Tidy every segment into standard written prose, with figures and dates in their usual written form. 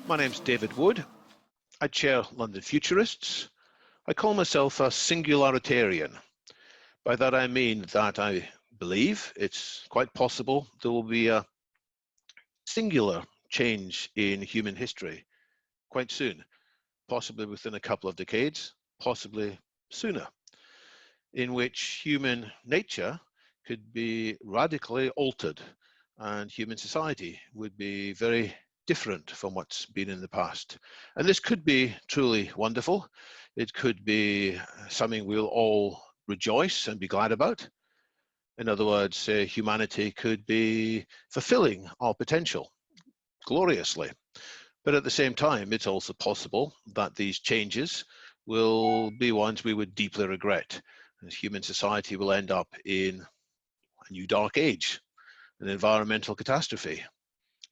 My name's David Wood. I chair London Futurists. I call myself a Singularitarian. By that I mean that I believe it's quite possible there will be a singular change in human history quite soon, possibly within a couple of decades, possibly sooner, in which human nature could be radically altered and human society would be very different from what's been in the past. And this could be truly wonderful. It could be something we'll all rejoice and be glad about. In other words, humanity could be fulfilling our potential gloriously. But at the same time, it's also possible that these changes will be ones we would deeply regret. As human society will end up in a new dark age, an environmental catastrophe,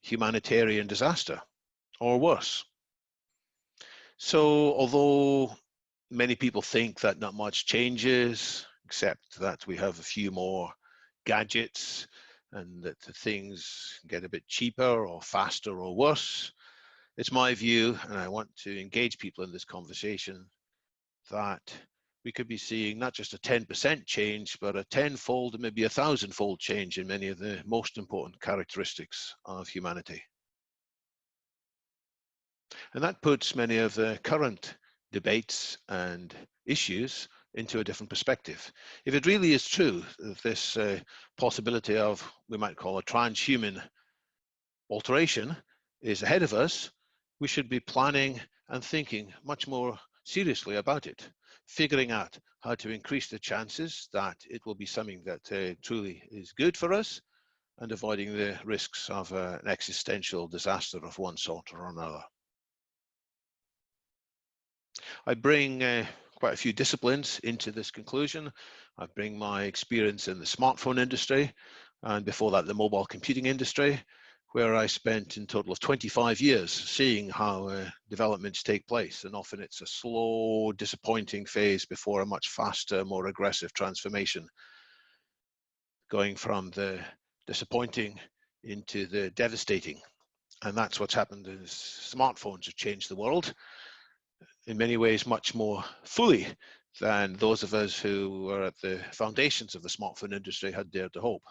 humanitarian disaster, or worse. So although many people think that not much changes, except that we have a few more gadgets and that things get a bit cheaper or faster or worse, it's my view, and I want to engage people in this conversation, that we could be seeing not just a 10% change, but a 10-fold, maybe 1,000-fold change in many of the most important characteristics of humanity. And that puts many of the current debates and issues into a different perspective. If it really is true, this possibility of, we might call a transhuman alteration is ahead of us, we should be planning and thinking much more seriously about it, figuring out how to increase the chances that it will be something that truly is good for us, and avoiding the risks of an existential disaster of one sort or another. I bring quite a few disciplines into this conclusion. I bring my experience in the smartphone industry, and before that the mobile computing industry, where I spent in total of 25 years seeing how developments take place. And often it's a slow, disappointing phase before a much faster, more aggressive transformation, going from the disappointing into the devastating. And that's what's happened is smartphones have changed the world in many ways much more fully than those of us who were at the foundations of the smartphone industry had dared to hope.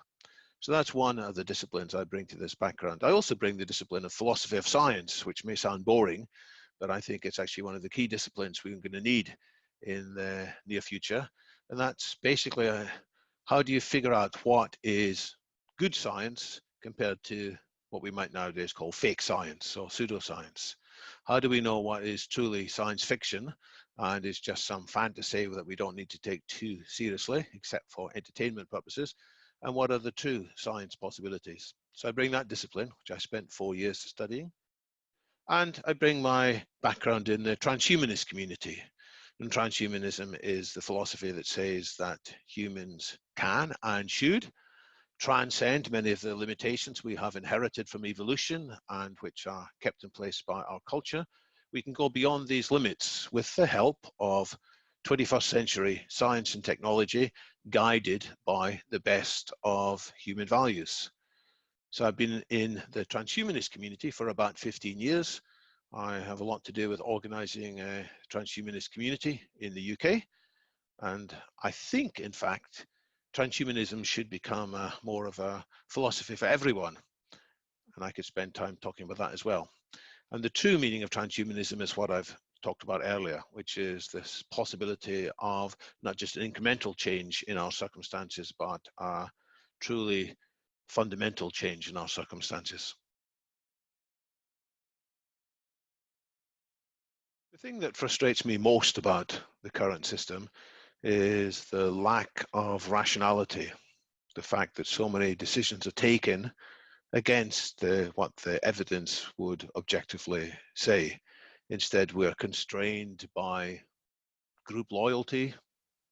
So that's one of the disciplines I bring to this background. I also bring the discipline of philosophy of science, which may sound boring, but I think it's actually one of the key disciplines we're going to need in the near future. And that's basically how do you figure out what is good science compared to what we might nowadays call fake science or pseudoscience? How do we know what is truly science fiction and is just some fantasy that we don't need to take too seriously, except for entertainment purposes? And what are the true science possibilities? So I bring that discipline, which I spent 4 years studying, and I bring my background in the transhumanist community. And transhumanism is the philosophy that says that humans can and should transcend many of the limitations we have inherited from evolution and which are kept in place by our culture. We can go beyond these limits with the help of 21st century science and technology, guided by the best of human values. So I've been in the transhumanist community for about 15 years. I have a lot to do with organizing a transhumanist community in the UK. And I think, in fact, transhumanism should become more of a philosophy for everyone. And I could spend time talking about that as well. And the true meaning of transhumanism is what I've talked about earlier, which is this possibility of not just an incremental change in our circumstances, but a truly fundamental change in our circumstances. The thing that frustrates me most about the current system is the lack of rationality, the fact that so many decisions are taken against what the evidence would objectively say. Instead, we're constrained by group loyalty,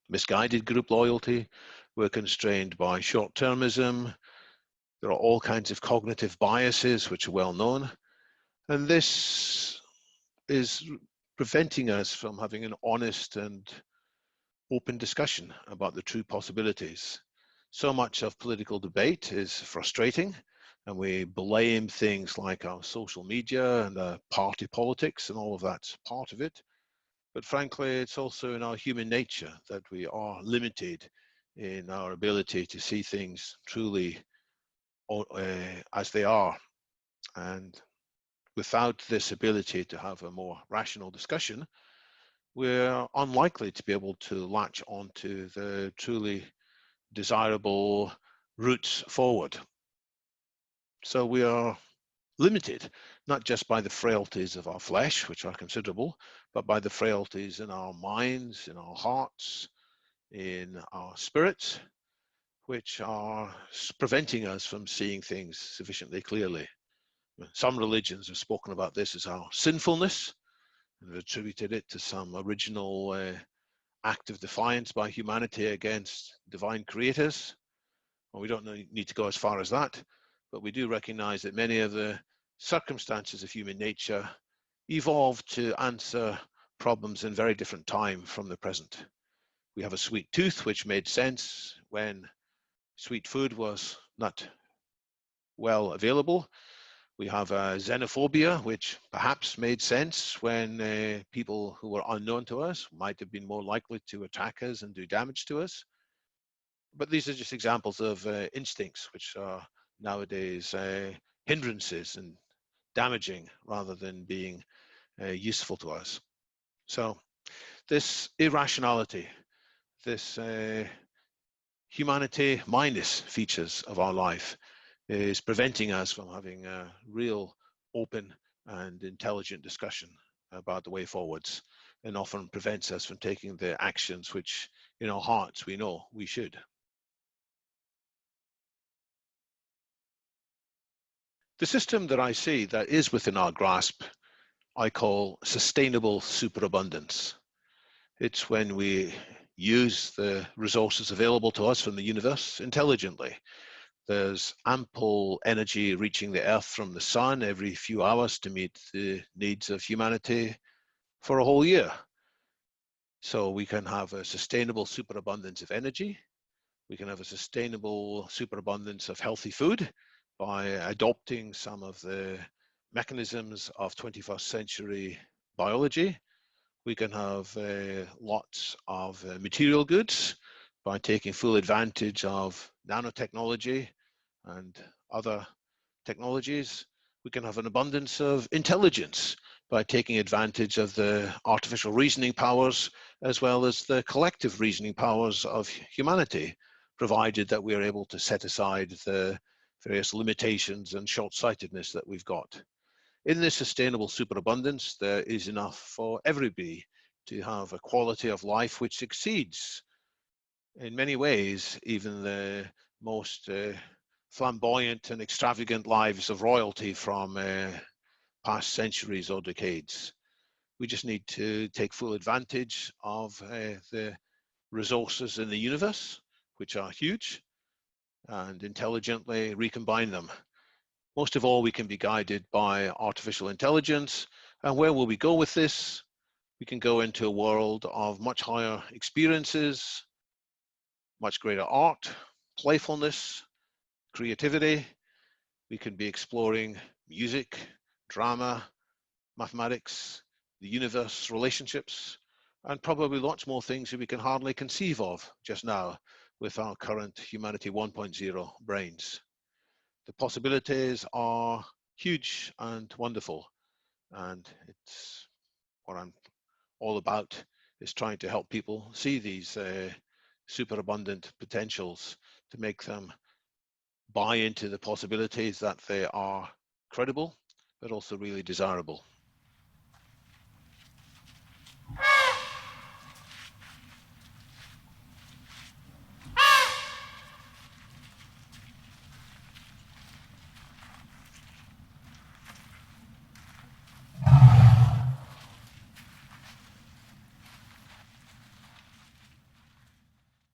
misguided group loyalty. We're constrained by short-termism. There are all kinds of cognitive biases which are well known. And this is preventing us from having an honest and open discussion about the true possibilities. So much of political debate is frustrating, and we blame things like our social media and party politics, and all of that's part of it. But frankly, it's also in our human nature that we are limited in our ability to see things truly as they are. And without this ability to have a more rational discussion, we're unlikely to be able to latch onto the truly desirable routes forward. So we are limited, not just by the frailties of our flesh, which are considerable, but by the frailties in our minds, in our hearts, in our spirits, which are preventing us from seeing things sufficiently clearly. Some religions have spoken about this as our sinfulness and have attributed it to some original act of defiance by humanity against divine creators. Well, we don't need to go as far as that, but we do recognize that many of the circumstances of human nature evolved to answer problems in very different time from the present. We have a sweet tooth, which made sense when sweet food was not well available. We have xenophobia, which perhaps made sense when people who were unknown to us might have been more likely to attack us and do damage to us. But these are just examples of instincts, which are nowadays hindrances and damaging rather than being useful to us. So this irrationality, this humanity minus features of our life is preventing us from having a real open and intelligent discussion about the way forwards, and often prevents us from taking the actions which in our hearts we know we should. The system that I see that is within our grasp, I call sustainable superabundance. It's when we use the resources available to us from the universe intelligently. There's ample energy reaching the earth from the sun every few hours to meet the needs of humanity for a whole year. So we can have a sustainable superabundance of energy. We can have a sustainable superabundance of healthy food by adopting some of the mechanisms of 21st century biology. We can have lots of material goods by taking full advantage of nanotechnology and other technologies. We can have an abundance of intelligence by taking advantage of the artificial reasoning powers as well as the collective reasoning powers of humanity, provided that we are able to set aside the various limitations and short-sightedness that we've got. In this sustainable superabundance, there is enough for everybody to have a quality of life which exceeds, in many ways, even the most flamboyant and extravagant lives of royalty from past centuries or decades. We just need to take full advantage of the resources in the universe, which are huge, and intelligently recombine them. Most of all, we can be guided by artificial intelligence. And where will we go with this? We can go into a world of much higher experiences, much greater art, playfulness, creativity. We can be exploring music, drama, mathematics, the universe, relationships, and probably lots more things that we can hardly conceive of just now with our current Humanity 1.0 brains. The possibilities are huge and wonderful, and it's what I'm all about, is trying to help people see these superabundant potentials, to make them buy into the possibilities that they are credible but also really desirable.